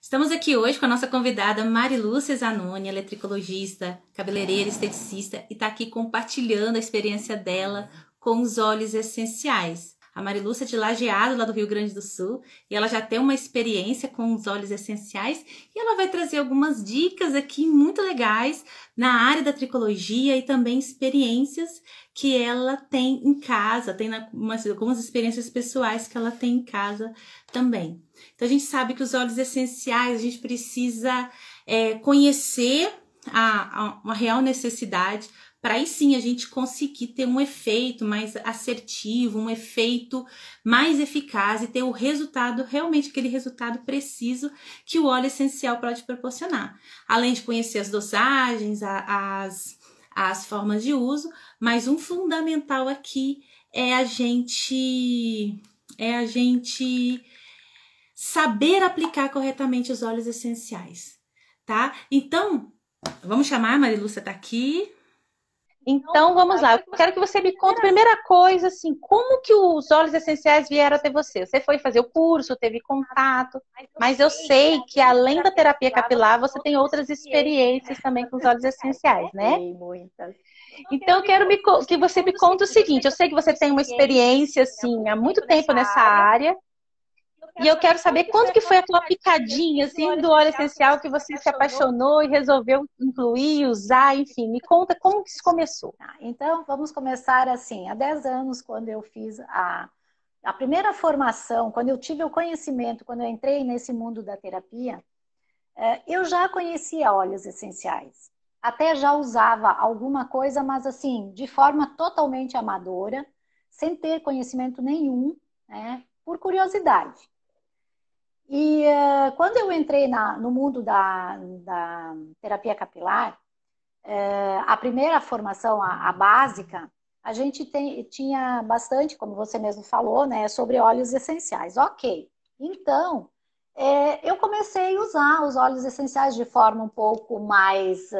Estamos aqui hoje com a nossa convidada Marilúcia Zanoni, ela é tricologista, cabeleireira, esteticista e está aqui compartilhando a experiência dela com os óleos essenciais. A Marilúcia é de Lajeado, lá do Rio Grande do Sul, e ela já tem uma experiência com os óleos essenciais e ela vai trazer algumas dicas aqui muito legais na área da tricologia e também experiências que ela tem em casa, tem algumas experiências pessoais que ela tem em casa também. Então a gente sabe que os óleos essenciais a gente precisa conhecer uma real necessidade para aí sim a gente conseguir ter um efeito mais assertivo, um efeito mais eficaz e ter o resultado, realmente aquele resultado preciso que o óleo essencial pode proporcionar. Além de conhecer as dosagens, as formas de uso, mas um fundamental aqui é a gente saber aplicar corretamente os óleos essenciais, tá? Então, vamos chamar, a Marilúcia tá aqui. Então, vamos lá. Eu quero que você me conte, primeira coisa, assim, como que os óleos essenciais vieram até você? Você foi fazer o curso, teve contato, mas eu sei que além da terapia capilar, você tem outras experiências também com os óleos essenciais, né? Tem muitas. Então, eu quero que você me conte o seguinte, eu sei que você tem uma experiência, assim, há muito tempo nessa área, e eu quero saber quando que foi aquela picadinha, assim, do óleo essencial que você se apaixonou e resolveu incluir, usar, enfim. Me conta como que isso começou. Então, vamos começar assim. Há 10 anos, quando eu fiz a primeira formação, quando eu tive o conhecimento, quando eu entrei nesse mundo da terapia, eu já conhecia óleos essenciais. Até já usava alguma coisa, mas assim, de forma totalmente amadora, sem ter conhecimento nenhum, né, por curiosidade. E quando eu entrei no mundo da terapia capilar, a primeira formação, a básica, a gente tinha bastante, como você mesmo falou, né, sobre óleos essenciais. Ok, então eu comecei a usar os óleos essenciais de forma um pouco mais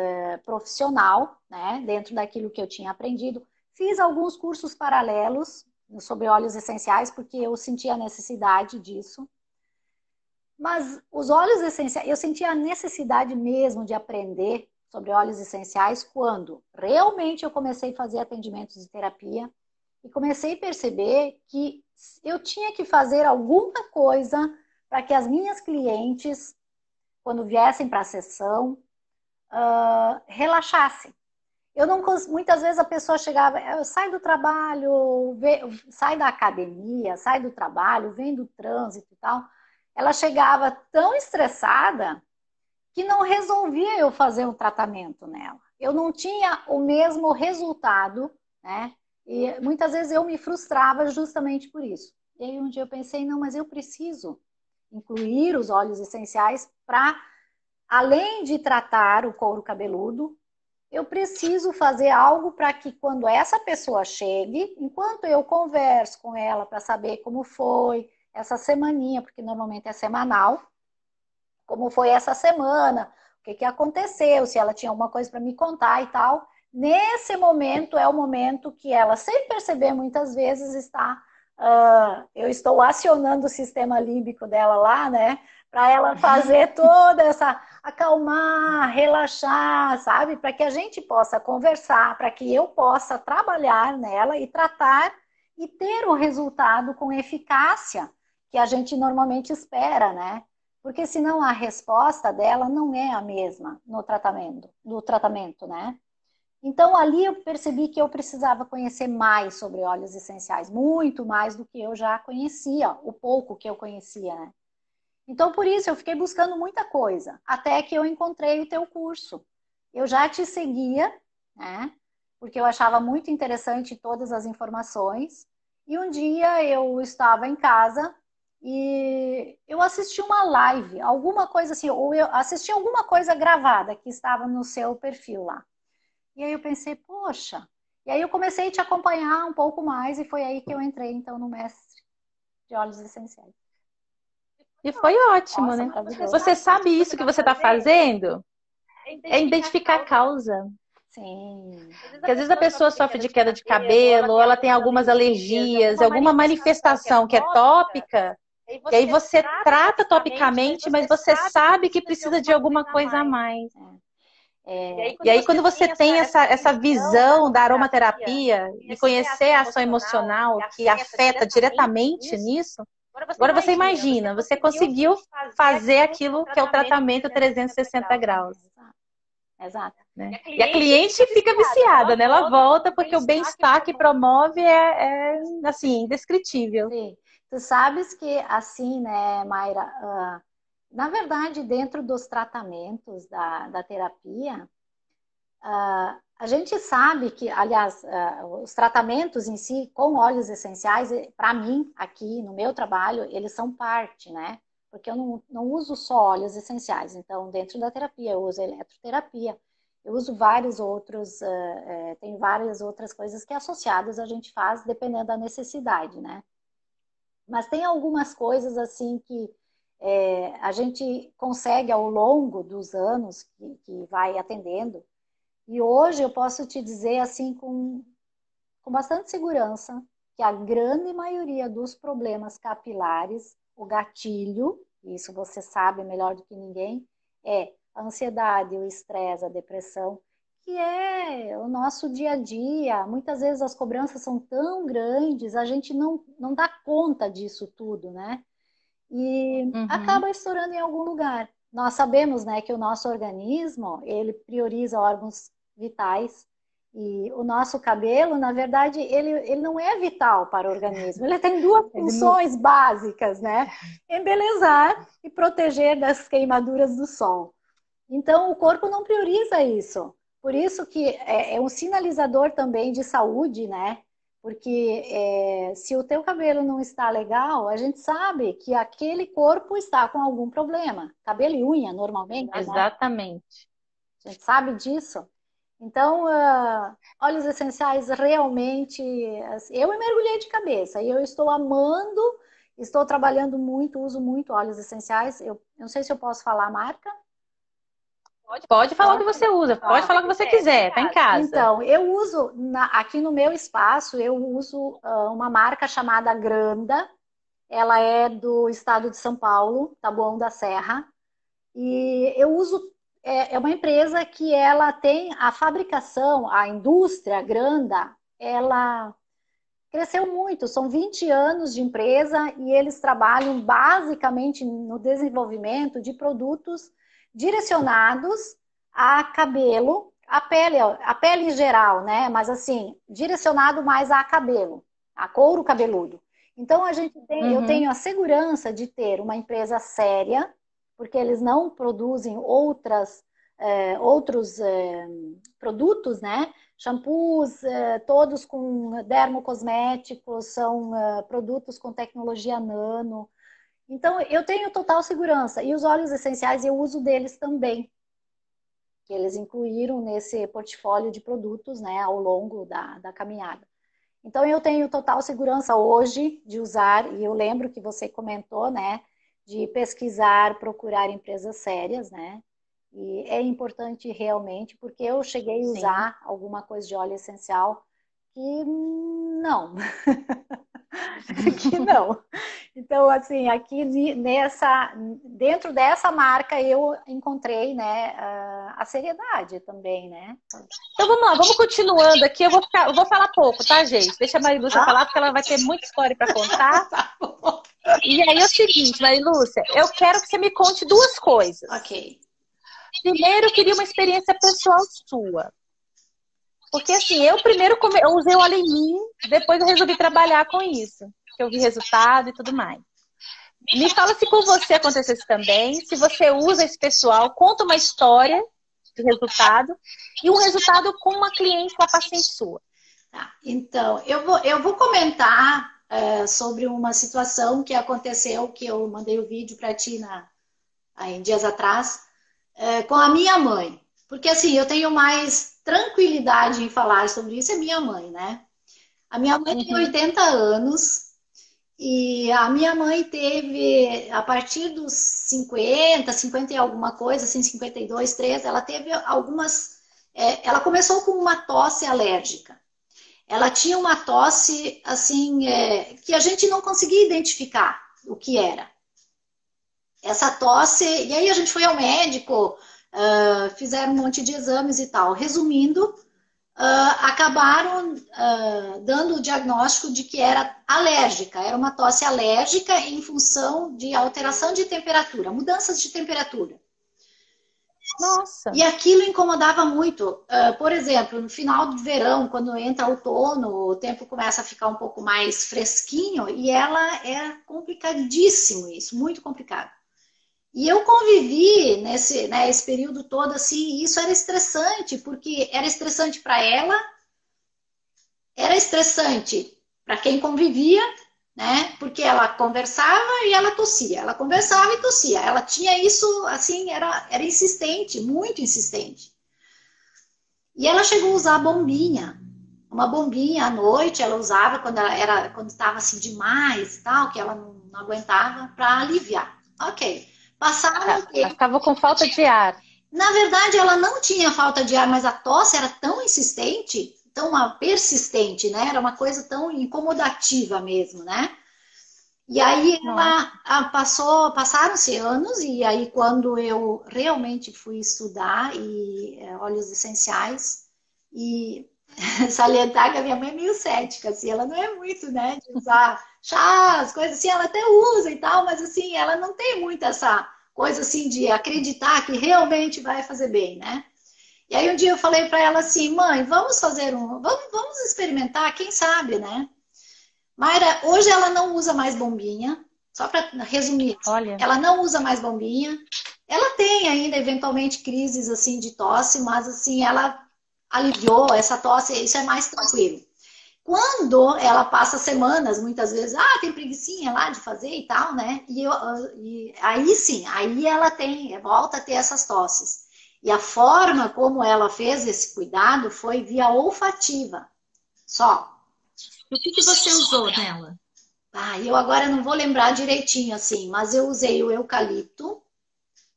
profissional, né, dentro daquilo que eu tinha aprendido. Fiz alguns cursos paralelos sobre óleos essenciais, porque eu sentia a necessidade disso. Mas os óleos essenciais, eu senti a necessidade mesmo de aprender sobre óleos essenciais quando realmente eu comecei a fazer atendimentos de terapia e comecei a perceber que eu tinha que fazer alguma coisa para que as minhas clientes, quando viessem para a sessão, relaxassem. Muitas vezes a pessoa chegava, sai do trabalho, sai da academia, sai do trabalho, vem do trânsito e tal. Ela chegava tão estressada que não resolvia eu fazer um tratamento nela. Eu não tinha o mesmo resultado, né? E muitas vezes eu me frustrava justamente por isso. E aí um dia eu pensei, não, mas eu preciso incluir os óleos essenciais para, além de tratar o couro cabeludo, eu preciso fazer algo para que quando essa pessoa chegue, enquanto eu converso com ela para saber como foi essa semaninha, porque normalmente é semanal, como foi essa semana, o que aconteceu, se ela tinha alguma coisa para me contar e tal. Nesse momento é o momento que ela, sem perceber muitas vezes, eu estou acionando o sistema límbico dela lá, né? Para ela fazer toda essa, acalmar, relaxar, sabe? Para que a gente possa conversar, para que eu possa trabalhar nela e tratar e ter o resultado com eficácia que a gente normalmente espera, né? Porque senão a resposta dela não é a mesma no tratamento, né? Então ali eu percebi que eu precisava conhecer mais sobre óleos essenciais, muito mais do que eu já conhecia, o pouco que eu conhecia, né? Então por isso eu fiquei buscando muita coisa, até que eu encontrei o teu curso. Eu já te seguia, né? Porque eu achava muito interessante todas as informações. E um dia eu estava em casa e eu assisti uma live, alguma coisa assim, ou eu assisti alguma coisa gravada que estava no seu perfil lá. E aí eu pensei, poxa, e aí eu comecei a te acompanhar um pouco mais e foi aí que eu entrei então no mestre de óleos essenciais. E foi ótimo, Nossa, né? maravilhoso. Você sabe isso que você está fazendo? É identificar a causa. Sim. Porque às vezes a pessoa sofre de queda de cabelo, ou ela tem algumas alergias, alguma manifestação que é tópica, E aí você trata topicamente, mas você sabe que precisa de alguma coisa a mais. E aí, quando você tem essa visão da aromaterapia e conhecer a ação emocional que afeta diretamente nisso, agora você imagina, você conseguiu fazer aquilo que é o tratamento 360 graus. Exato. Né? E a cliente fica viciada, né? Ela volta porque o bem-estar que promove é assim, indescritível. Sim. Tu sabes que, assim, né, Mayra, na verdade, dentro dos tratamentos da terapia, a gente sabe que, aliás, os tratamentos em si com óleos essenciais, para mim, aqui no meu trabalho, eles são parte, né? Porque eu não uso só óleos essenciais. Então, dentro da terapia, eu uso eletroterapia, eu uso vários outros, tem várias outras coisas que associadas a gente faz, dependendo da necessidade, né? Mas tem algumas coisas, assim, que a gente consegue, ao longo dos anos que vai atendendo, e hoje eu posso te dizer, assim, com bastante segurança, que a grande maioria dos problemas capilares, o gatilho, isso você sabe melhor do que ninguém, é a ansiedade, o estresse, a depressão, que é o nosso dia a dia. Muitas vezes as cobranças são tão grandes, a gente não dá conta disso tudo, né? E acaba estourando em algum lugar. Nós sabemos, né, que o nosso organismo, ele prioriza órgãos vitais, e o nosso cabelo, na verdade, ele não é vital para o organismo. Ele tem duas funções básicas, né? Embelezar e proteger das queimaduras do sol. Então, o corpo não prioriza isso. Por isso que é um sinalizador também de saúde, né? Porque se o teu cabelo não está legal, a gente sabe que aquele corpo está com algum problema. Cabelo e unha, normalmente, exatamente. Né? A gente sabe disso. Então, óleos essenciais realmente... Eu me mergulhei de cabeça e eu estou amando, estou trabalhando muito, uso muito óleos essenciais. Eu não sei se eu posso falar a marca. Pode falar o que você usa, pode falar o que você quiser, tá em casa. Então, eu uso, aqui no meu espaço, eu uso uma marca chamada Granda. Ela é do estado de São Paulo, Taboão da Serra. E eu uso, é uma empresa que ela tem a fabricação, a indústria Granda, ela cresceu muito. São 20 anos de empresa e eles trabalham basicamente no desenvolvimento de produtos direcionados a cabelo, a pele em geral, né? Mas assim, direcionado mais a cabelo, a couro cabeludo. Então eu tenho a segurança de ter uma empresa séria, porque eles não produzem outros produtos, né? Shampoos, todos com dermocosméticos, são produtos com tecnologia nano. Então, eu tenho total segurança. E os óleos essenciais, eu uso deles também, que eles incluíram nesse portfólio de produtos, né, ao longo da caminhada. Então, eu tenho total segurança hoje de usar, e eu lembro que você comentou, né, de pesquisar, procurar empresas sérias, né? E é importante realmente, porque eu cheguei a usar alguma coisa de óleo essencial que não. Que não. Então, assim, aqui dentro dessa marca eu encontrei, né, a seriedade também, né? Então vamos lá, vamos continuando aqui. Eu vou falar pouco, tá, gente? Deixa a Marilúcia falar, porque ela vai ter muita história para contar. Tá bom. E aí é o seguinte, Marilúcia, eu quero que você me conte duas coisas. Ok. Primeiro, eu queria uma experiência pessoal sua. Porque assim, eu primeiro eu usei o óleo em mim, depois eu resolvi trabalhar com isso. Que eu vi resultado e tudo mais. Me fala se com você acontecesse também, se você usa esse pessoal, conta uma história de resultado e um resultado com uma cliente, com a paciente sua. Tá, então, eu vou comentar sobre uma situação que aconteceu, que eu mandei o vídeo para ti em dias atrás, com a minha mãe. Porque assim, eu tenho mais tranquilidade em falar sobre isso, é minha mãe, né? A minha mãe tem 80 anos e a minha mãe teve, a partir dos 50 e alguma coisa, assim, 52, 3, ela teve algumas... ela começou com uma tosse alérgica. Ela tinha uma tosse, assim, que a gente não conseguia identificar. o que era. Essa tosse, e aí a gente foi ao médico, fizeram um monte de exames e tal. Resumindo, acabaram dando o diagnóstico de que era alérgica, era uma tosse alérgica em função de alteração de temperatura, mudanças de temperatura. Nossa! E aquilo incomodava muito. Por exemplo, no final do verão, quando entra outono, o tempo começa a ficar um pouco mais fresquinho e ela era complicadíssimo isso, muito complicado. E eu convivi esse período todo assim, e isso era estressante, porque era estressante para ela, era estressante para quem convivia, né? Porque ela conversava e ela tossia, ela conversava e tossia. Ela tinha isso, assim, era insistente, muito insistente. E ela chegou a usar bombinha, uma bombinha à noite, ela usava quando estava assim demais e tal, que ela não aguentava, para aliviar. Ok. Passaram o tempo. Ela ficava com falta de ar. Na verdade, ela não tinha falta de ar, mas a tosse era tão insistente, tão persistente, né? Era uma coisa tão incomodativa mesmo, né? E aí passaram-se anos, e aí quando eu realmente fui estudar óleos essenciais, e salientar que a minha mãe é meio cética, assim, ela não é muito, né, de usar chás, coisas assim, ela até usa e tal, mas assim, ela não tem muito essa coisa assim de acreditar que realmente vai fazer bem, né? E aí um dia eu falei para ela assim, mãe, vamos experimentar, quem sabe, né? Mayra, hoje ela não usa mais bombinha, só para resumir, olha, ela não usa mais bombinha, ela tem ainda eventualmente crises assim de tosse, mas assim, ela aliviou essa tosse, isso é mais tranquilo. Quando ela passa semanas, muitas vezes, tem preguicinha lá de fazer e tal, né? E aí sim, aí ela volta a ter essas tosses. E a forma como ela fez esse cuidado foi via olfativa, só. O que você usou nela? Eu agora não vou lembrar direitinho, assim, mas eu usei o eucalipto,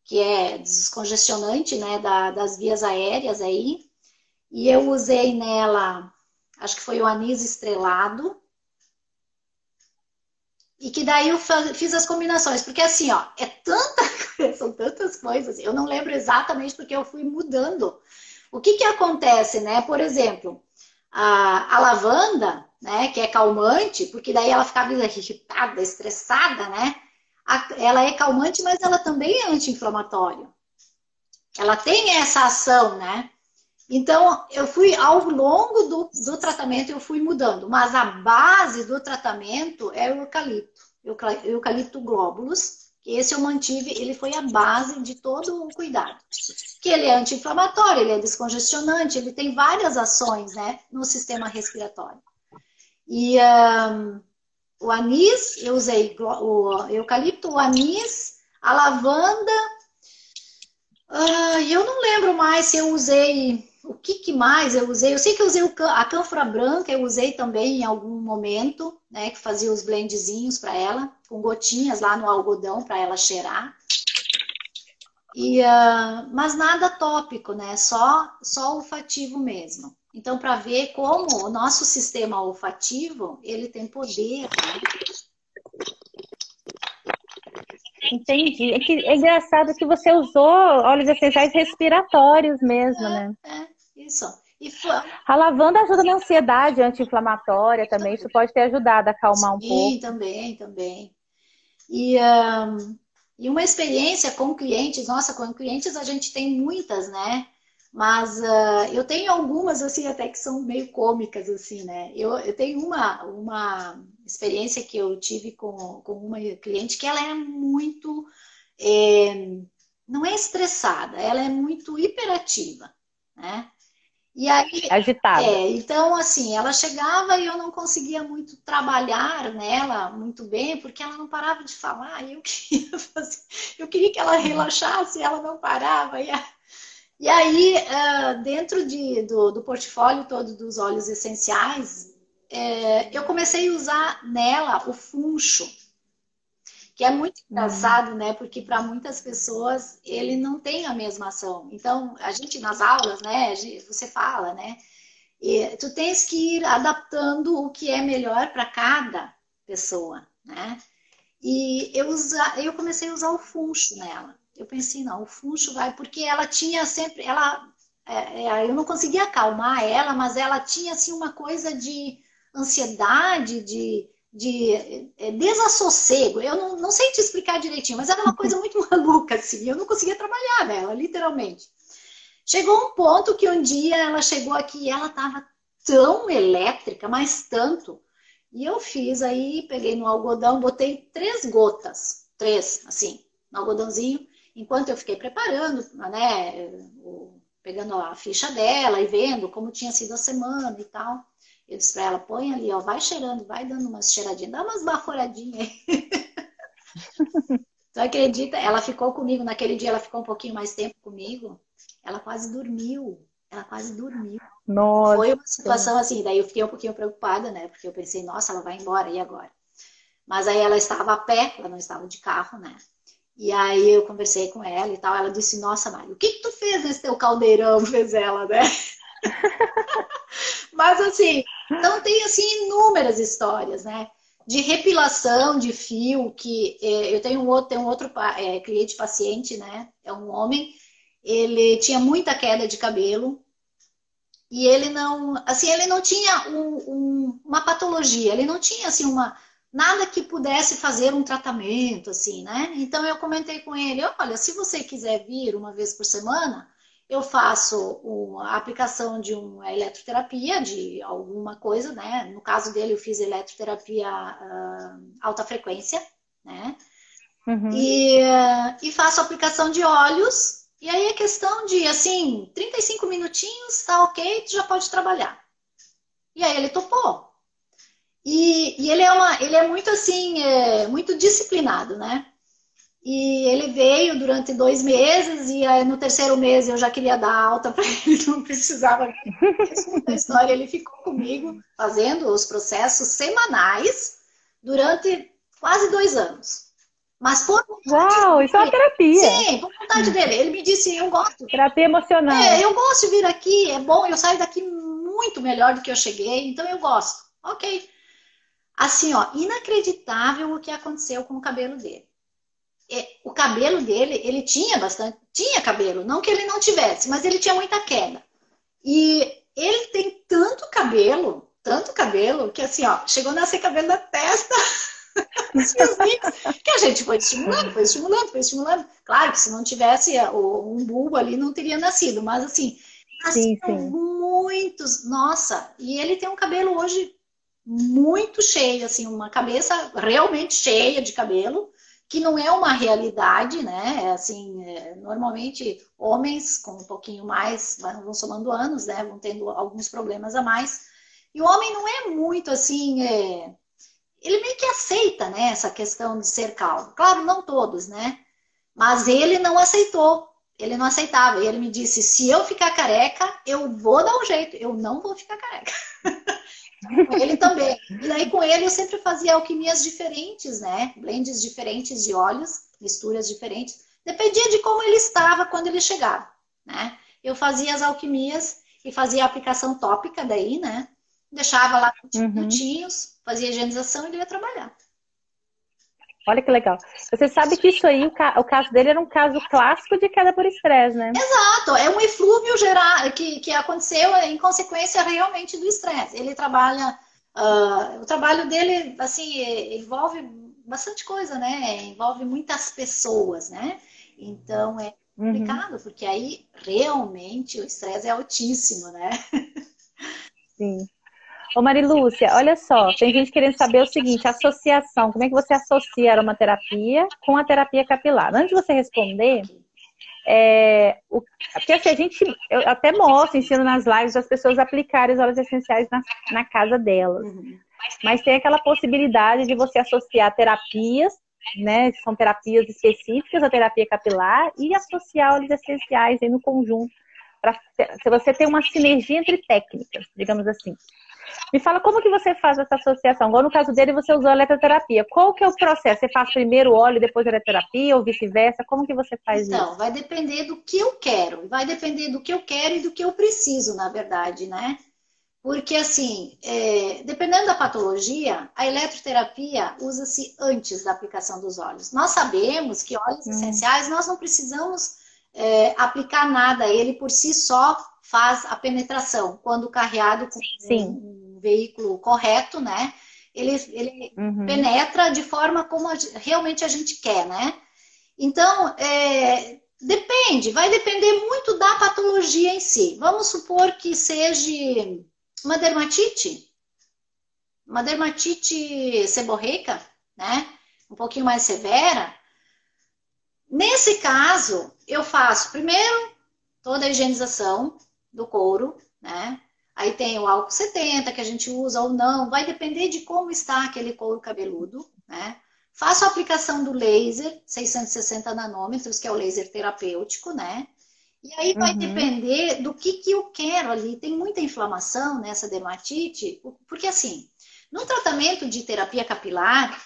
que é descongestionante, né, das vias aéreas aí. E eu usei nela, acho que foi o anis estrelado. E que daí eu fiz as combinações. Porque assim, ó, são tantas coisas. Eu não lembro exatamente porque eu fui mudando. O que acontece, né? Por exemplo, a lavanda, né, que é calmante, porque daí ela ficava irritada, estressada, né? Ela é calmante, mas ela também é anti-inflamatório. Ela tem essa ação, né? Então, eu fui, ao longo do tratamento, eu fui mudando. Mas a base do tratamento é o eucalipto glóbulos, que esse eu mantive, ele foi a base de todo o cuidado. Que ele é anti-inflamatório, ele é descongestionante, ele tem várias ações, né, no sistema respiratório. E o anis, eu usei o eucalipto, o anis, a lavanda. Eu não lembro mais se eu usei... O que mais eu usei? Eu sei que eu usei a cânfora branca, eu usei também em algum momento, né? Que fazia os blendzinhos para ela, com gotinhas lá no algodão para ela cheirar. Mas nada tópico, né? Só olfativo mesmo. Então, para ver como o nosso sistema olfativo, ele tem poder, né? Entendi. É engraçado que você usou óleos essenciais respiratórios mesmo, né? Isso. A lavanda ajuda na ansiedade anti-inflamatória também. Isso pode ter ajudado a acalmar um pouco. Sim, também. E uma experiência com clientes, nossa, com clientes a gente tem muitas, né? Mas eu tenho algumas, assim, até que são meio cômicas, assim, né? Eu tenho uma experiência que eu tive com uma cliente que ela é muito... não é estressada, ela é muito hiperativa, né? E aí, agitada. Então, assim, ela chegava e eu não conseguia muito trabalhar nela muito bem, porque ela não parava de falar, e eu queria que ela relaxasse, e ela não parava. E aí, dentro do portfólio todo dos óleos essenciais, eu comecei a usar nela o funcho, que é muito engraçado, né? Porque para muitas pessoas ele não tem a mesma ação. Então, a gente nas aulas, né? Você fala, né? E tu tens que ir adaptando o que é melhor para cada pessoa, né? E eu comecei a usar o funcho nela. Eu pensei, não, o funcho vai, porque ela tinha sempre, eu não conseguia acalmar ela, mas ela tinha assim uma coisa de ansiedade, de desassossego. Eu não sei te explicar direitinho, mas era uma coisa muito maluca, assim. Eu não conseguia trabalhar nela, literalmente. Chegou um ponto que um dia ela chegou aqui e ela estava tão elétrica, mas tanto. E eu fiz aí, peguei no algodão, botei 3 gotas, três, assim, no algodãozinho, enquanto eu fiquei preparando, né, pegando a ficha dela e vendo como tinha sido a semana e tal. Eu disse pra ela, põe ali, ó, vai cheirando, vai dando umas cheiradinhas, dá umas baforadinhas aí. Então, acredita, ela ficou comigo, naquele dia ela ficou um pouquinho mais tempo comigo, ela quase dormiu, ela quase dormiu. Nossa. Foi uma situação assim, daí eu fiquei um pouquinho preocupada, né? Porque eu pensei, nossa, ela vai embora, e agora? Mas aí ela estava a pé, ela não estava de carro, né? E aí eu conversei com ela e tal, ela disse, nossa, Mari, o que que tu fez nesse teu caldeirão? Fez ela, né? Mas assim, então tem assim inúmeras histórias, né? De repilação de fio, que eu tenho um outro cliente paciente, né? É um homem, ele tinha muita queda de cabelo, e ele não tinha uma patologia, ele não tinha assim nada que pudesse fazer um tratamento, assim, né? Então eu comentei com ele, olha, se você quiser vir uma vez por semana, eu faço a aplicação de uma eletroterapia, de alguma coisa, né? No caso dele, eu fiz eletroterapia alta frequência, né? Uhum. E faço aplicação de óleos. E aí é questão de, assim, 35 minutinhos, tá ok, tu já pode trabalhar. E aí ele topou. E ele é muito, assim, muito disciplinado, né? E ele veio durante 2 meses, e aí no terceiro mês eu já queria dar alta para ele, não precisava. Resumo história, ele ficou comigo fazendo os processos semanais durante quase 2 anos. Mas por vontade Uau, isso é uma dele. terapia. Sim, por vontade dele. Ele me disse, eu gosto. Terapia emocional. Eu gosto de vir aqui, é bom, eu saio daqui muito melhor do que eu cheguei, então eu gosto. Ok. Assim, ó, inacreditável o que aconteceu com o cabelo dele. O cabelo dele, ele tinha cabelo, não que ele não tivesse, mas ele tinha muita queda. E ele tem tanto cabelo, que assim, ó, chegou a nascer cabelo da testa, que a gente foi estimulando, foi estimulando, foi estimulando. Claro que se não tivesse um bulbo ali, não teria nascido, mas assim, nasceram muitos, nossa, e ele tem um cabelo hoje muito cheio, assim, uma cabeça realmente cheia de cabelo, que não é uma realidade, né? Assim, normalmente homens com um pouquinho mais, vão somando anos, né? Vão tendo alguns problemas a mais. E o homem não é muito assim, ele meio que aceita, né? Essa questão de ser calvo. Claro, não todos, né? Mas ele não aceitou. Ele não aceitava. E ele me disse: se eu ficar careca, eu vou dar um jeito. Eu não vou ficar careca. Ele também. E daí com ele eu sempre fazia alquimias diferentes, né? Blends diferentes de óleos, misturas diferentes. Dependia de como ele estava quando ele chegava, né? Eu fazia as alquimias e fazia a aplicação tópica daí, né? Deixava lá 20 minutinhos, fazia higienização e ele ia trabalhar. Olha que legal. Você sabe que isso aí, o caso dele era um caso clássico de queda por estresse, né? Exato, é um eflúvio geral que aconteceu em consequência realmente do estresse. Ele trabalha, o trabalho dele, assim, envolve bastante coisa, né? Envolve muitas pessoas, né? Então é complicado, porque aí realmente o estresse é altíssimo, né? Sim. Ô Marilúcia, olha só, tem gente querendo saber o seguinte, associação, como é que você associa a aromaterapia com a terapia capilar? Antes de você responder, porque assim, eu até mostro, ensino nas lives as pessoas aplicarem os óleos essenciais na casa delas. Mas tem aquela possibilidade de você associar terapias, né, são terapias específicas à terapia capilar, e associar óleos essenciais aí no conjunto, se você tem uma sinergia entre técnicas, digamos assim. Me fala como que você faz essa associação. Igual no caso dele, você usou a eletroterapia. Qual que é o processo? Você faz primeiro o óleo e depois a eletroterapia ou vice-versa? Como que você faz isso? Então, vai depender do que eu quero. Vai depender do que eu quero e do que eu preciso, na verdade, né? Porque, assim, dependendo da patologia, a eletroterapia usa-se antes da aplicação dos óleos. Nós sabemos que óleos essenciais, nós não precisamos aplicar nada, ele por si só faz a penetração. Quando carreado com um veículo correto, né? Ele penetra de forma como realmente a gente quer, né? Então, depende, vai depender muito da patologia em si. Vamos supor que seja uma dermatite seborreica, né? Um pouquinho mais severa. Nesse caso, eu faço primeiro toda a higienização do couro, né? Aí tem o álcool 70 que a gente usa ou não, vai depender de como está aquele couro cabeludo, né? Faço a aplicação do laser, 660 nanômetros, que é o laser terapêutico, né? E aí vai depender do que eu quero ali. Tem muita inflamação nessa dermatite, porque assim, no tratamento de terapia capilar,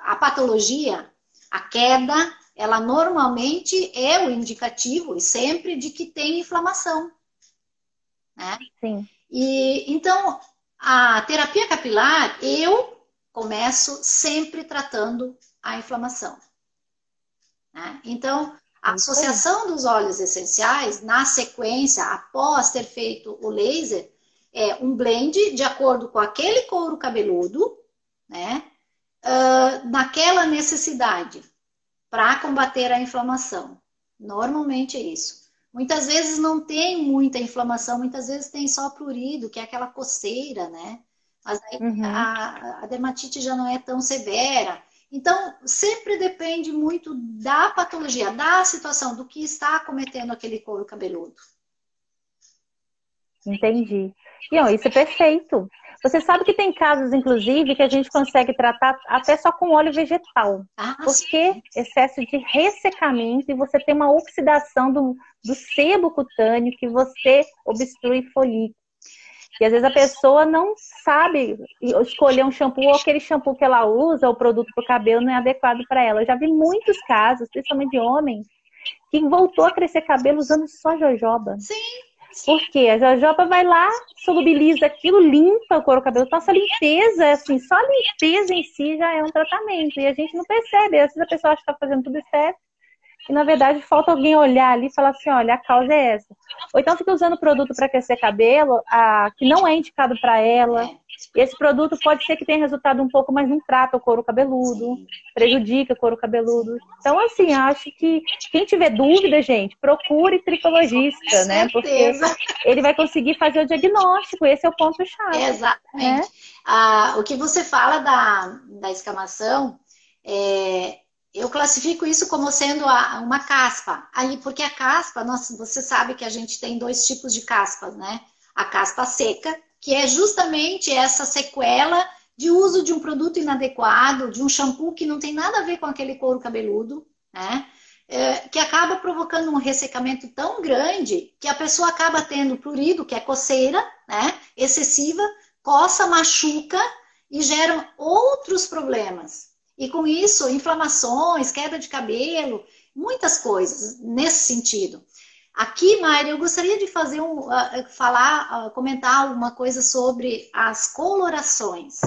a patologia, a queda, ela normalmente é o indicativo, e sempre, de que tem inflamação, né? Sim. E então, a terapia capilar, eu começo sempre tratando a inflamação, né? Então, a associação dos óleos essenciais, na sequência, após ter feito o laser, é um blend de acordo com aquele couro cabeludo, né? Naquela necessidade, para combater a inflamação. Normalmente é isso. Muitas vezes não tem muita inflamação, muitas vezes tem só prurido, que é aquela coceira, né? Mas aí a dermatite já não é tão severa. Então, sempre depende muito da patologia, da situação, do que está acometendo aquele couro cabeludo. Entendi. E ó, isso é perfeito. Você sabe que tem casos, inclusive, que a gente consegue tratar até só com óleo vegetal. Porque excesso de ressecamento e você tem uma oxidação do sebo cutâneo que você obstrui folículo. E às vezes a pessoa não sabe escolher um shampoo, ou aquele shampoo que ela usa, o produto para o cabelo não é adequado para ela. Eu já vi muitos casos, principalmente de homens, que voltou a crescer cabelo usando só jojoba. Sim. Porque a jojoba vai lá, solubiliza aquilo, limpa o couro cabeludo. Então, essa limpeza, assim, só a limpeza em si já é um tratamento. E a gente não percebe. Às vezes a pessoa acha que está fazendo tudo certo. E, na verdade, falta alguém olhar ali e falar assim, olha, a causa é essa. Ou então fica usando produto para crescer cabelo que não é indicado para ela. E esse produto pode ser que tenha resultado um pouco, mas não trata o couro cabeludo, prejudica o couro cabeludo. Então, assim, acho que quem tiver dúvida, gente, procure tricologista, né? Porque ele vai conseguir fazer o diagnóstico, esse é o ponto-chave. Exatamente. Né? O que você fala da escamação, eu classifico isso como sendo uma caspa. Aí, porque a caspa, você sabe que a gente tem 2 tipos de caspas, né? A caspa seca, que é justamente essa sequela de uso de um produto inadequado, de um shampoo que não tem nada a ver com aquele couro cabeludo, né? Que acaba provocando um ressecamento tão grande que a pessoa acaba tendo prurido, que é coceira, né? Excessiva, coça, machuca e gera outros problemas. E com isso, inflamações, queda de cabelo, muitas coisas nesse sentido. Aqui, Mari, eu gostaria de comentar alguma coisa sobre as colorações.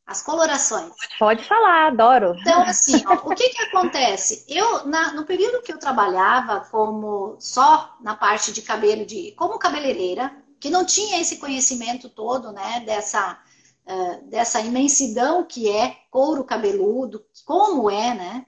As colorações. Pode falar, adoro. Então, assim, o que acontece? Eu, no período que eu trabalhava só na parte de cabelo, como cabeleireira, que não tinha esse conhecimento todo, né, dessa imensidão que é couro cabeludo, como é, né?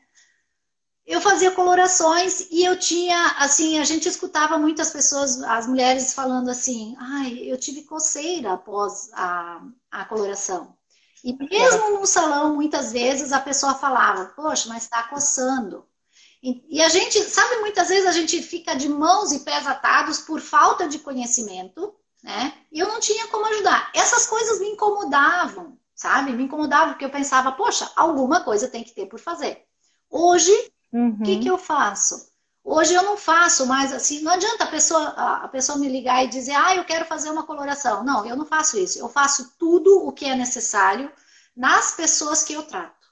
Eu fazia colorações e eu tinha, assim, a gente escutava muitas pessoas, as mulheres falando assim, ai, eu tive coceira após a coloração. E mesmo no salão, muitas vezes, a pessoa falava, poxa, mas tá coçando. E a gente, sabe, muitas vezes a gente fica de mãos e pés atados por falta de conhecimento, né? E eu não tinha como ajudar. Essas coisas me incomodavam, sabe? Me incomodavam porque eu pensava, poxa, alguma coisa tem que ter por fazer. Hoje, o que eu faço? Hoje eu não faço mais assim, não adianta a pessoa me ligar e dizer, eu quero fazer uma coloração. Não, eu não faço isso. Eu faço tudo o que é necessário nas pessoas que eu trato.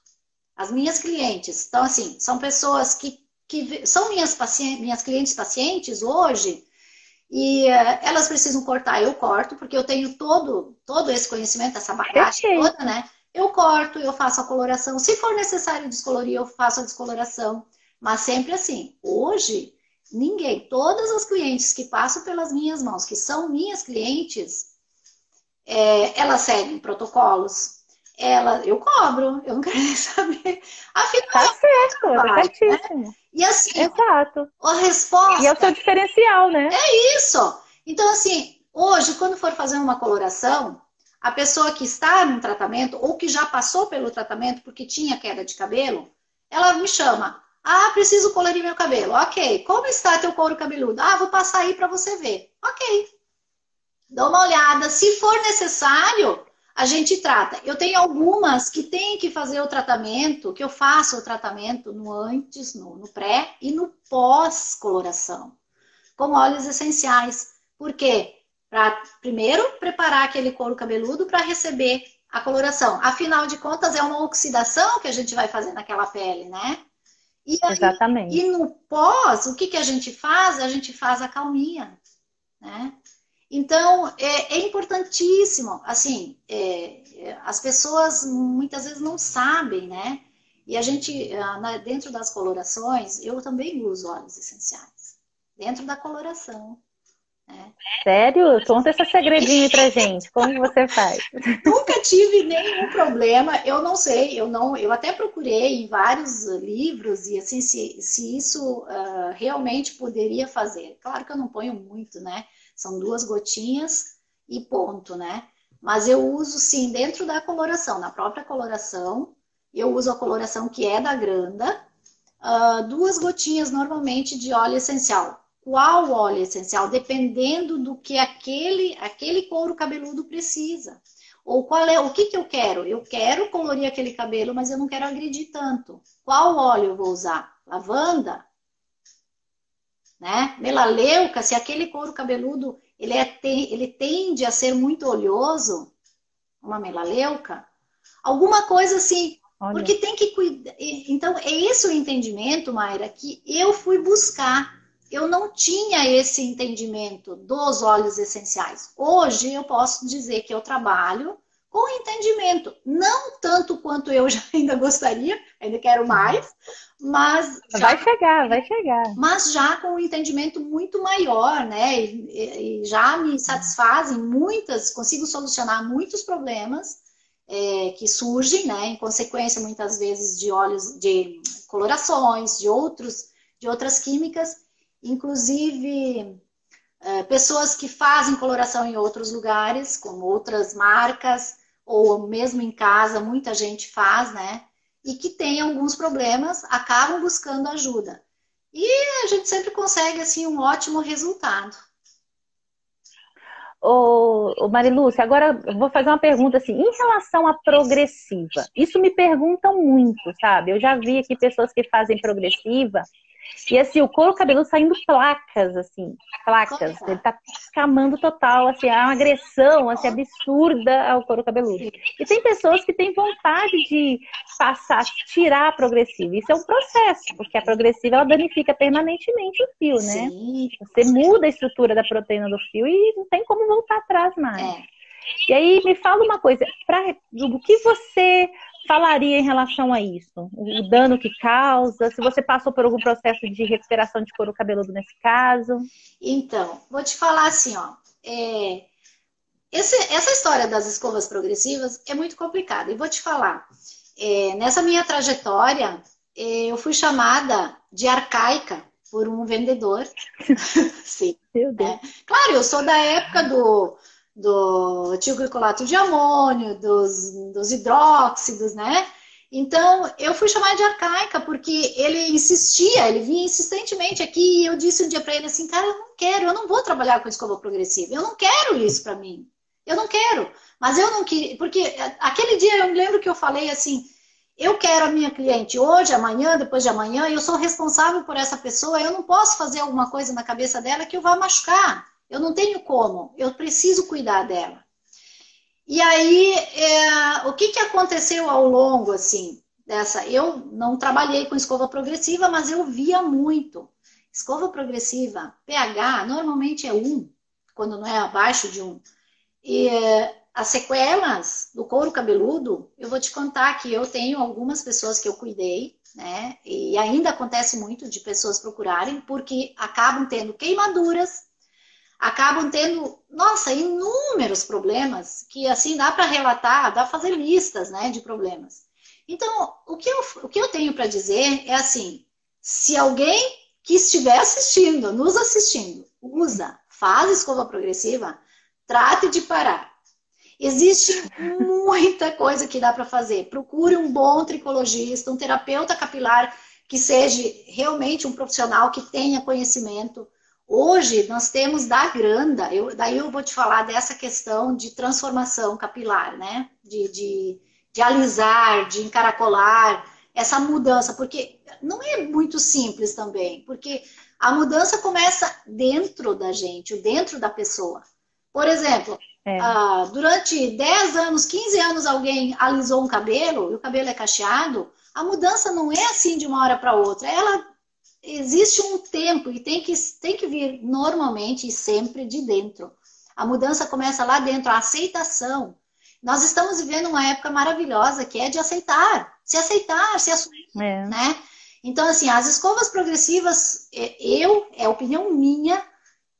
As minhas clientes. Então, assim, são pessoas que são minhas clientes pacientes hoje. E elas precisam cortar, eu corto, porque eu tenho todo esse conhecimento, essa bagagem toda, né? Eu corto, eu faço a coloração. Se for necessário descolorir, eu faço a descoloração. Mas sempre assim. Hoje, ninguém, todas as clientes que passam pelas minhas mãos, que são minhas clientes, elas seguem protocolos. Eu cobro, eu não quero nem saber. Afinal, tá certo, trabalho, tá certíssimo. Né? E assim, exato. A resposta... E é o seu diferencial, né? É isso. Então, assim, hoje, quando for fazer uma coloração, a pessoa que está no tratamento ou que já passou pelo tratamento porque tinha queda de cabelo, ela me chama. Ah, preciso colorir meu cabelo. Ok. Como está teu couro cabeludo? Ah, vou passar aí para você ver. Ok. Dá uma olhada. Se for necessário, a gente trata. Eu tenho algumas que tem que fazer o tratamento, que eu faço o tratamento no antes, no pré e no pós-coloração, com óleos essenciais. Por quê? Para, primeiro, preparar aquele couro cabeludo para receber a coloração. Afinal de contas, é uma oxidação que a gente vai fazer naquela pele, né? E aí, exatamente. E no pós, o que a gente faz? A gente faz a calminha, né? Então, é importantíssimo, assim, as pessoas muitas vezes não sabem, né? E a gente, dentro das colorações, eu também uso óleos essenciais, dentro da coloração. Sério? Conta esse segredinho aí pra gente. Como você faz? Nunca tive nenhum problema, eu não sei, eu até procurei em vários livros e assim, se isso realmente poderia fazer. Claro que eu não ponho muito, né? São 2 gotinhas e ponto, né? Mas eu uso sim dentro da coloração, na própria coloração, eu uso a coloração que é da Granda, 2 gotinhas normalmente de óleo essencial. Qual óleo essencial? Dependendo do que aquele couro cabeludo precisa. Ou o que eu quero? Eu quero colorir aquele cabelo, mas eu não quero agredir tanto. Qual óleo eu vou usar? Lavanda? Né? Melaleuca, se aquele couro cabeludo ele tende a ser muito oleoso, uma melaleuca, alguma coisa assim. Olha. Porque tem que cuidar. Então, é esse o entendimento, Mayra, que eu fui buscar. Eu não tinha esse entendimento dos óleos essenciais. Hoje eu posso dizer que eu trabalho com entendimento. Não tanto quanto eu já ainda gostaria, ainda quero mais, mas... Vai chegar. Mas já com um entendimento muito maior, né? E já me satisfazem consigo solucionar muitos problemas que surgem, né? Em consequência, muitas vezes, de óleos, de colorações, de outras químicas. Inclusive, pessoas que fazem coloração em outros lugares, com outras marcas, ou mesmo em casa, muita gente faz, né? E que tem alguns problemas, acabam buscando ajuda. E a gente sempre consegue, assim, um ótimo resultado. Ô Marilúcia, agora eu vou fazer uma pergunta assim, em relação à progressiva, isso me perguntam muito, sabe? Eu já vi aqui pessoas que fazem progressiva e assim, o couro cabeludo saindo placas, ele tá escamando total, assim, é uma agressão assim, absurda ao couro cabeludo. E tem pessoas que têm vontade de tirar a progressiva. Isso é um processo, porque a progressiva ela danifica permanentemente o fio, né? Sim. Você muda a estrutura da proteína do fio e não tem como voltar atrás mais. E aí, me fala uma coisa, o que você falaria em relação a isso? O dano que causa? Se você passou por algum processo de recuperação de couro cabeludo nesse caso? Então, vou te falar assim, ó. Essa história das escovas progressivas é muito complicada. E vou te falar, nessa minha trajetória, eu fui chamada de arcaica por um vendedor. Sim. Meu Deus. Claro, eu sou da época do tilglicolato de amônio, dos hidróxidos, né? Então, eu fui chamada de arcaica porque ele vinha insistentemente aqui e eu disse um dia para ele assim, cara, eu não vou trabalhar com escova progressiva, eu não quero isso para mim, eu não quero. Mas eu não queria, porque aquele dia eu me lembro que eu falei assim, eu quero a minha cliente hoje, amanhã, depois de amanhã, eu sou responsável por essa pessoa, eu não posso fazer alguma coisa na cabeça dela que eu vá machucar. Eu não tenho como, eu preciso cuidar dela. E aí, o que aconteceu ao longo, assim, eu não trabalhei com escova progressiva, mas eu via muito. escova progressiva, pH, normalmente é 1, quando não é abaixo de 1. E as sequelas do couro cabeludo, eu vou te contar que eu tenho algumas pessoas que eu cuidei, né? E ainda acontece muito de pessoas procurarem, porque acabam tendo queimaduras, acabam tendo, nossa, inúmeros problemas, que assim dá para relatar, dá para fazer listas, né, de problemas. Então, o que eu tenho para dizer é assim, se alguém que estiver assistindo, nos assistindo, faz escova progressiva, trate de parar. Existe muita coisa que dá para fazer. Procure um bom tricologista, um terapeuta capilar que seja realmente um profissional que tenha conhecimento. Hoje nós temos da Granda, daí eu vou te falar dessa questão de transformação capilar, né? De alisar, de encaracolar, essa mudança, porque não é muito simples também, porque a mudança começa dentro da gente, dentro da pessoa. Por exemplo, durante 10 anos, 15 anos alguém alisou um cabelo, e o cabelo é cacheado, a mudança não é assim de uma hora para outra. Existe um tempo e tem que vir normalmente e sempre de dentro. A mudança começa lá dentro, a aceitação. Nós estamos vivendo uma época maravilhosa que é de aceitar, se assumir, né? Então, assim, as escovas progressivas, é opinião minha,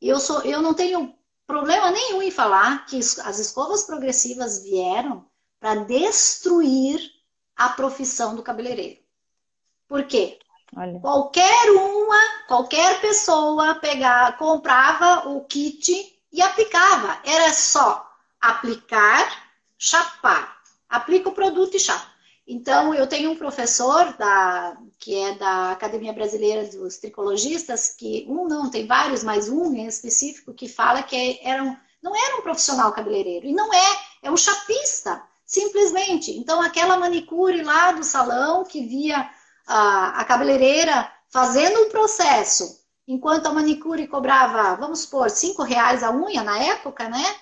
eu não tenho problema nenhum em falar que as escovas progressivas vieram para destruir a profissão do cabeleireiro. Por quê? Olha. Qualquer pessoa comprava o kit e aplicava. Era só aplicar, chapar. Aplica o produto e chapa. Então, eu tenho um professor que é da Academia Brasileira dos Tricologistas, tem vários, mas um em específico, que fala que não era um profissional cabeleireiro. E não é um chapista, simplesmente. Então, aquela manicure lá do salão que via a cabeleireira fazendo um processo, enquanto a manicure cobrava, vamos supor, R$5 a unha na época, né?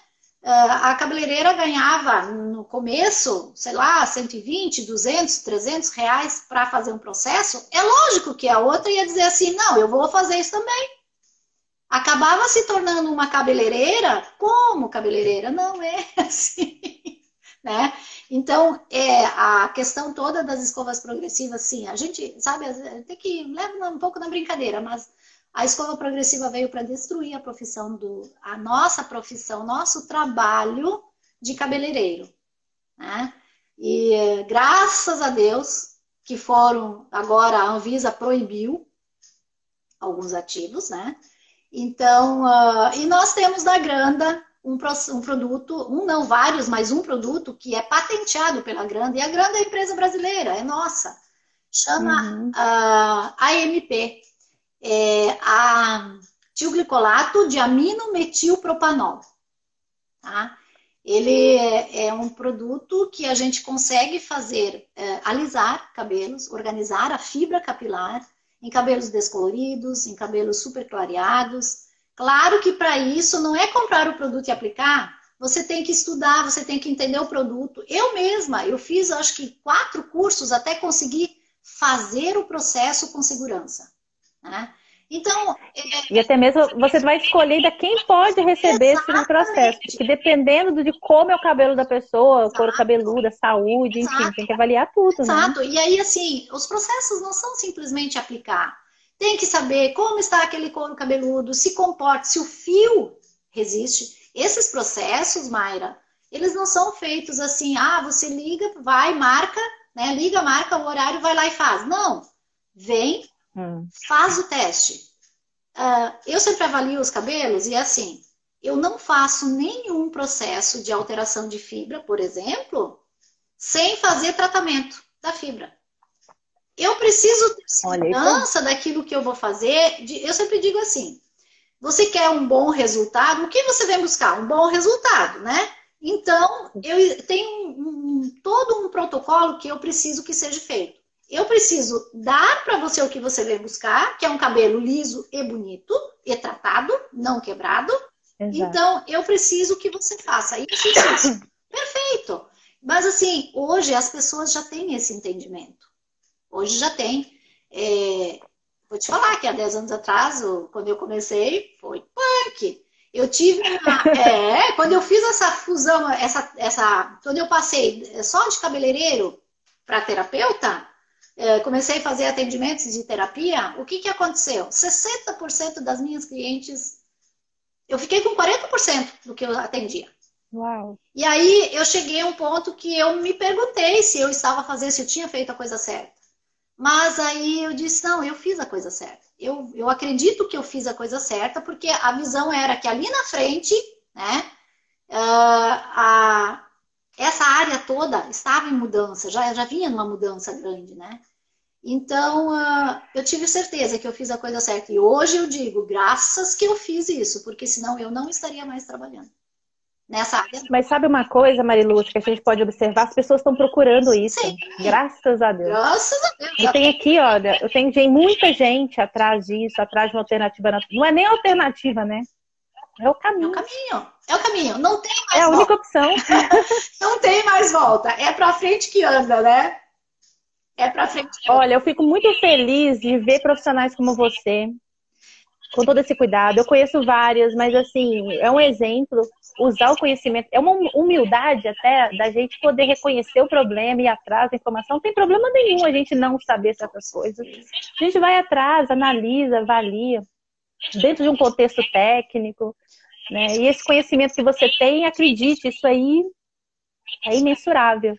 A cabeleireira ganhava no começo, sei lá, 120, 200, 300 reais para fazer um processo. É lógico que a outra ia dizer assim, não, eu vou fazer isso também. Acabava se tornando uma cabeleireira, como cabeleireira? Não é assim, né? Então, a questão toda das escovas progressivas, sim, a gente, sabe, tem que levar um pouco na brincadeira, mas a escova progressiva veio para destruir a nossa profissão, nosso trabalho de cabeleireiro, né? E graças a Deus que agora a Anvisa proibiu alguns ativos, né? Então, e nós temos da Granda um produto, vários, mas um produto que é patenteado pela Granda, e a Granda é empresa brasileira, é nossa, chama AMP. A tilglicolato de aminometilpropanol, tá? Ele é um produto que a gente consegue fazer alisar cabelos, organizar a fibra capilar em cabelos descoloridos, em cabelos super clareados. Claro que para isso não é comprar o produto e aplicar, você tem que estudar, você tem que entender o produto. Eu fiz acho que 4 cursos até conseguir fazer o processo com segurança. Né? Então, e até mesmo você vai escolher ainda quem pode receber esse tipo de processo, porque dependendo de como é o cabelo da pessoa, couro cabeludo, saúde, enfim, tem que avaliar tudo, Exato. Né? E aí, assim, os processos não são simplesmente aplicar. Tem que saber como está aquele couro cabeludo, se comporta, se o fio resiste. Esses processos, Mayra, eles não são feitos assim, você liga, vai, marca, né? Liga, marca o horário, vai lá e faz. Não. Vem, faz o teste. Eu sempre avalio os cabelos e assim, eu não faço nenhum processo de alteração de fibra, por exemplo, sem fazer tratamento da fibra. Eu preciso ter segurança daquilo que eu vou fazer. Eu sempre digo assim, você quer um bom resultado, o que você vem buscar? Um bom resultado, né? Então, eu tenho todo um protocolo que eu preciso que seja feito. Eu preciso dar para você o que você vem buscar, que é um cabelo liso e bonito, e tratado, não quebrado. Exato. Então, eu preciso que você faça isso. Perfeito. Mas assim, hoje as pessoas já têm esse entendimento. Hoje já tem. vou te falar que há 10 anos atrás, quando eu comecei, foi punk. Eu tive quando eu fiz essa fusão, quando eu passei só de cabeleireiro para terapeuta, comecei a fazer atendimentos de terapia, o que que aconteceu? 60% das minhas clientes, eu fiquei com 40% do que eu atendia. Uau. E aí eu cheguei a um ponto que eu me perguntei se eu estava fazendo, se eu tinha feito a coisa certa. Mas aí eu disse, não, eu fiz a coisa certa. Eu acredito que eu fiz a coisa certa, porque a visão era que ali na frente, né, essa área toda estava em mudança, já vinha numa mudança grande, né? Então, eu tive certeza que eu fiz a coisa certa. E hoje eu digo, graças que eu fiz isso, porque senão eu não estaria mais trabalhando nessa área. Mas sabe uma coisa, Mariluz, que a gente pode observar? As pessoas estão procurando isso. Sim. Graças a Deus. Graças a Deus. E tem aqui, olha, tem muita gente atrás disso, atrás de uma alternativa. Não é nem alternativa, né? É o caminho. É o caminho. Não tem mais volta. É a única opção. Não tem mais volta. É pra frente que anda, né? É pra frente que anda. Olha, eu fico muito feliz de ver profissionais como você, com todo esse cuidado. Eu conheço várias, mas assim, é um exemplo. Usar o conhecimento, é uma humildade até da gente poder reconhecer o problema e ir atrás da informação. Não tem problema nenhum a gente não saber certas coisas. A gente vai atrás, analisa, avalia, dentro de um contexto técnico, né? E esse conhecimento que você tem, acredite, isso aí é imensurável,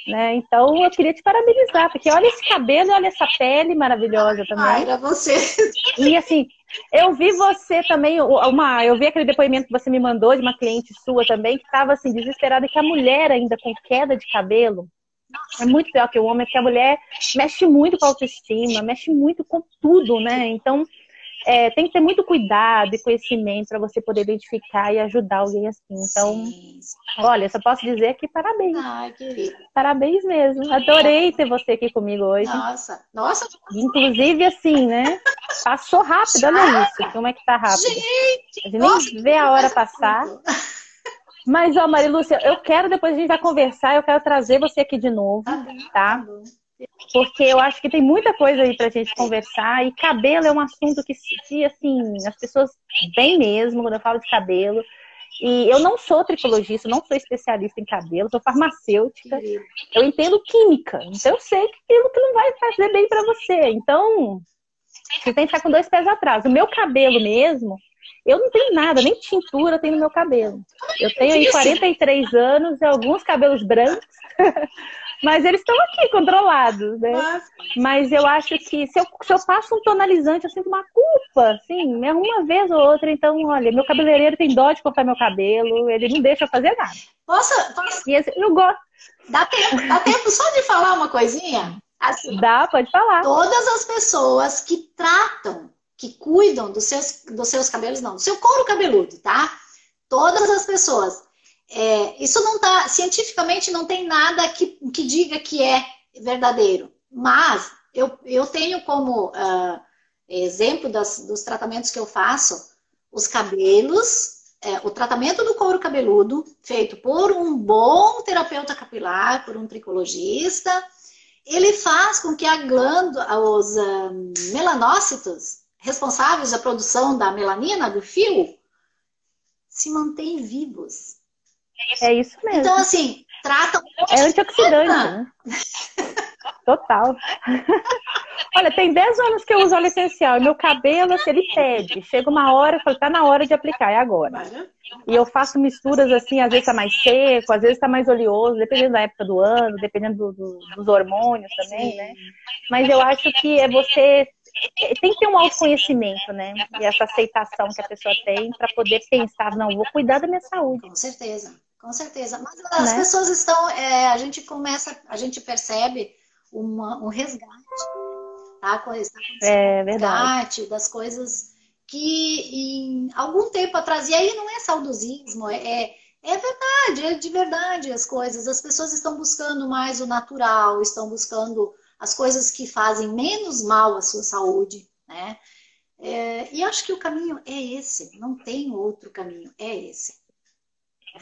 né? Então eu queria te parabenizar, porque olha esse cabelo, olha essa pele maravilhosa também. Era você. E assim, eu vi você também, eu vi aquele depoimento que você me mandou de uma cliente sua também, que estava assim, desesperada, que a mulher ainda com queda de cabelo é muito pior que o homem, porque a mulher mexe muito com a autoestima, mexe muito com tudo, né? Então, tem que ter muito cuidado e conhecimento para você poder identificar e ajudar alguém assim. Então, olha, só posso dizer que parabéns. Ai, querida. Parabéns mesmo. Adorei ter você aqui comigo hoje. Nossa. Inclusive, assim, né? Passou rápido, olha isso. Como é que tá rápido? Gente, a gente nem vê a hora passar. Mas, ó, Marilúcia, eu quero, depois a gente vai conversar, eu quero trazer você aqui de novo, tá? Porque eu acho que tem muita coisa aí pra gente conversar. E cabelo é um assunto que assim, as pessoas vêm mesmo quando eu falo de cabelo. E eu não sou tricologista, não sou especialista em cabelo, sou farmacêutica. Eu entendo química, então eu sei que aquilo que não vai fazer bem pra você. Então, você tem que ficar com 2 pés atrás. O meu cabelo mesmo, eu não tenho nada, nem tintura tem no meu cabelo. Eu tenho aí 43 anos e alguns cabelos brancos. Mas eles estão aqui, controlados, né? Mas eu acho que se eu passo um tonalizante, eu sinto uma culpa, assim, uma vez ou outra. Então, olha, meu cabeleireiro tem dó de cortar meu cabelo, ele não deixa eu fazer nada. Posso... E eu gosto. Dá tempo só de falar uma coisinha? Assim, dá, pode falar. Todas as pessoas que tratam, que cuidam dos seus cabelos, não, do seu couro cabeludo, tá? Todas as pessoas... isso não tá, cientificamente não tem nada que diga que é verdadeiro, mas eu tenho como exemplo dos tratamentos que eu faço, os cabelos, o tratamento do couro cabeludo, feito por um bom terapeuta capilar, por um tricologista, ele faz com que a glândula, os melanócitos, responsáveis da produção da melanina, do fio, se mantenham vivos. É isso mesmo. Então, assim, trata... É antioxidante, né? Total. Olha, tem 10 anos que eu uso óleo essencial. E meu cabelo, assim, ele pede. Chega uma hora, eu falo, tá na hora de aplicar, é agora. E eu faço misturas, assim, às vezes tá mais seco, às vezes tá mais oleoso, dependendo da época do ano, dependendo dos hormônios também, né? Mas eu acho que você... Tem que ter um autoconhecimento, né? E essa aceitação que a pessoa tem para poder pensar, não, vou cuidar da minha saúde. Com certeza. Com certeza. Mas as pessoas estão... a gente percebe um resgate, tá? Verdade. Das coisas que em algum tempo atrás... E aí não é saudosismo, é verdade, é de verdade as coisas. As pessoas estão buscando mais o natural, estão buscando as coisas que fazem menos mal à sua saúde, né? E acho que o caminho é esse, não tem outro caminho, é esse.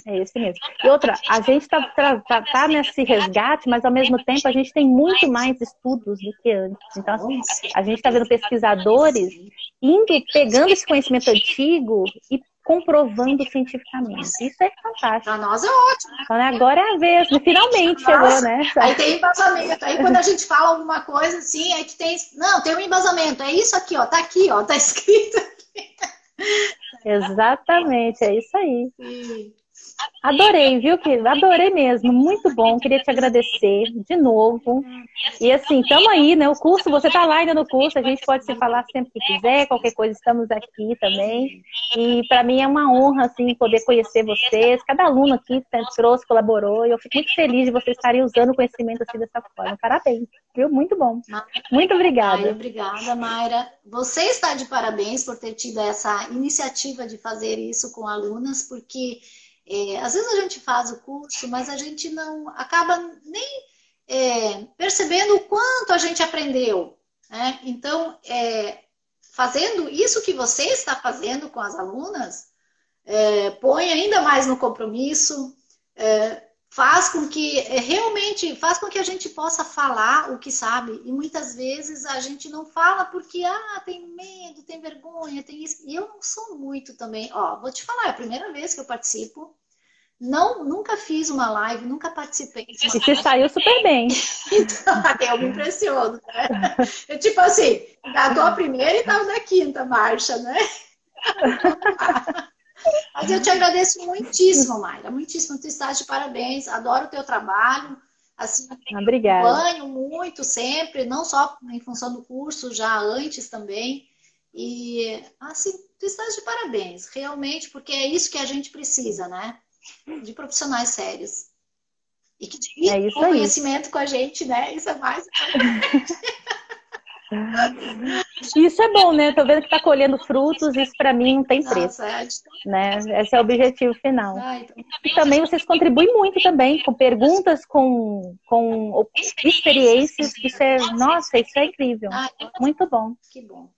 É isso mesmo. E outra, a gente tá nesse resgate, mas ao mesmo tempo a gente tem muito mais estudos do que antes. Então, assim, a gente está vendo pesquisadores pegando esse conhecimento antigo e comprovando cientificamente. Isso é fantástico. Para nós é ótimo. Então, agora é a vez, finalmente chegou, né? Aí tem embasamento. Aí quando a gente fala alguma coisa assim, aí que tem. Não, tem um embasamento. É isso aqui, ó. Tá aqui, ó. Tá escrito aqui. Exatamente, é isso aí. Sim. Adorei, viu, querida? Adorei mesmo, muito bom. Queria te agradecer de novo. E assim, estamos aí, né? O curso, você está lá ainda no curso, a gente pode se falar sempre que quiser, qualquer coisa, estamos aqui também. E para mim é uma honra, assim, poder conhecer vocês. Cada aluno aqui trouxe, colaborou, e eu fico muito feliz de vocês estarem usando o conhecimento assim dessa forma. Parabéns, viu? Muito bom. Muito obrigada. Obrigada, Mayra. Você está de parabéns por ter tido essa iniciativa de fazer isso com alunas, porque às vezes a gente faz o curso, mas a gente não acaba nem percebendo o quanto a gente aprendeu, né? Então, fazendo isso que você está fazendo com as alunas, põe ainda mais no compromisso, faz com que faz com que a gente possa falar o que sabe. E muitas vezes a gente não fala porque tem medo, tem vergonha, tem isso. E eu não sou muito também. Ó, vou te falar, é a primeira vez que eu participo. Nunca fiz uma live, nunca participei. E você saiu super bem. Então, até eu me impressiono, né? Eu, tipo assim, engatou a primeira e estava na quinta marcha, né? Mas eu te agradeço muitíssimo, Mayra. Muitíssimo. Tu estás de parabéns. Adoro o teu trabalho. Assim, obrigada. Acompanho muito sempre, não só em função do curso, já antes também. E, assim, tu estás de parabéns. Realmente, porque é isso que a gente precisa, né? De profissionais sérios. E que dividem o conhecimento com a gente, né? Isso é mais importante. Isso é bom, né? Tô vendo que tá colhendo frutos, isso para mim não tem preço. Né? Esse é o objetivo final. E também vocês contribuem muito também, com perguntas, com experiências. Nossa, isso é incrível. Muito bom. Que bom.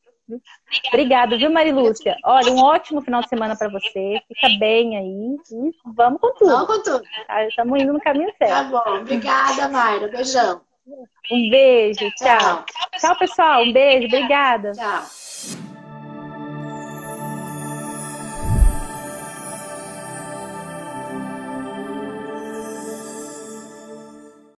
Obrigada, viu, Marilúcia? Olha, um ótimo final de semana para você. Fica bem aí e vamos com tudo. Vamos com tudo. Estamos indo no caminho certo. Tá bom. Obrigada, Mayra. Beijão. Um beijo. Tchau. Tchau, pessoal. Um beijo. Obrigada. Tchau.